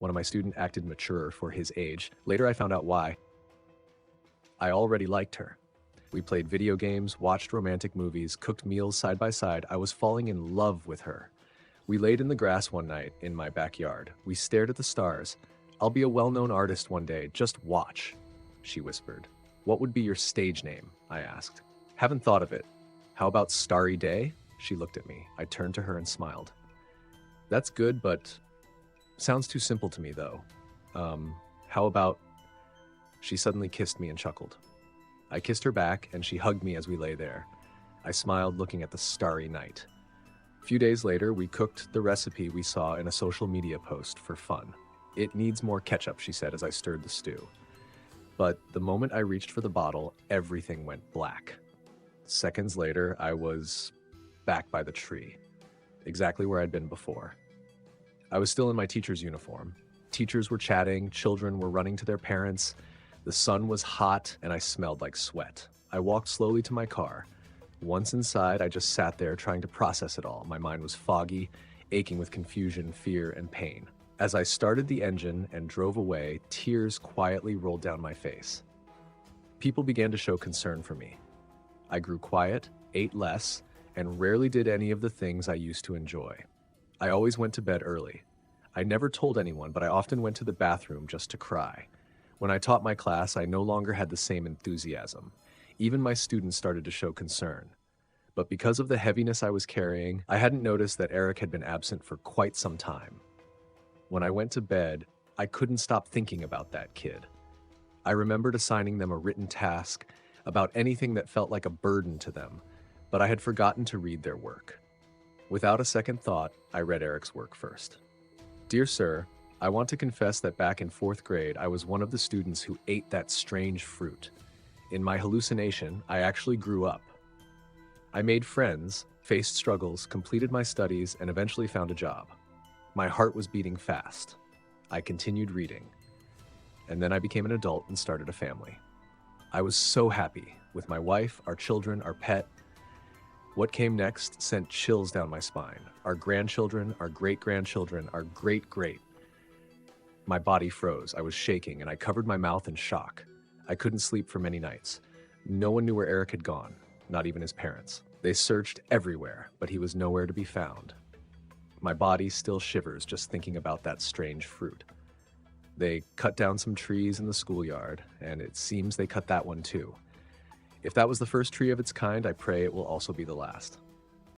One of my students acted mature for his age. Later, I found out why. I already liked her. We played video games, watched romantic movies, cooked meals side by side. I was falling in love with her. We laid in the grass one night in my backyard. We stared at the stars. "I'll be a well-known artist one day. Just watch," she whispered. "What would be your stage name?" I asked. "Haven't thought of it. How about Starry Day?" She looked at me. I turned to her and smiled. "That's good, but sounds too simple to me, though. How about..." She suddenly kissed me and chuckled. I kissed her back, and she hugged me as we lay there. I smiled, looking at the starry night. A few days later, we cooked the recipe we saw in a social media post for fun. "It needs more ketchup," she said as I stirred the stew. But the moment I reached for the bottle, everything went black. Seconds later, I was back by the tree, exactly where I'd been before. I was still in my teacher's uniform. Teachers were chatting, children were running to their parents. The sun was hot, and I smelled like sweat. I walked slowly to my car. Once inside, I just sat there trying to process it all. My mind was foggy, aching with confusion, fear, and pain. As I started the engine and drove away, tears quietly rolled down my face. People began to show concern for me. I grew quiet, ate less, and rarely did any of the things I used to enjoy. I always went to bed early. I never told anyone, but I often went to the bathroom just to cry. When I taught my class, I no longer had the same enthusiasm. Even my students started to show concern. But because of the heaviness I was carrying, I hadn't noticed that Eric had been absent for quite some time. When I went to bed, I couldn't stop thinking about that kid. I remembered assigning them a written task about anything that felt like a burden to them, but I had forgotten to read their work. Without a second thought, I read Eric's work first. "Dear Sir, I want to confess that back in 4th grade, I was one of the students who ate that strange fruit. In my hallucination, I actually grew up. I made friends, faced struggles, completed my studies, and eventually found a job. My heart was beating fast. I continued reading. And then I became an adult and started a family. I was so happy with my wife, our children, our pet. What came next sent chills down my spine. Our grandchildren, our great-grandchildren, our great-great. My body froze. I was shaking, and I covered my mouth in shock. I couldn't sleep for many nights. No one knew where Eric had gone, not even his parents. They searched everywhere, but he was nowhere to be found. My body still shivers just thinking about that strange fruit. They cut down some trees in the schoolyard, and it seems they cut that one too. If that was the first tree of its kind, I pray it will also be the last."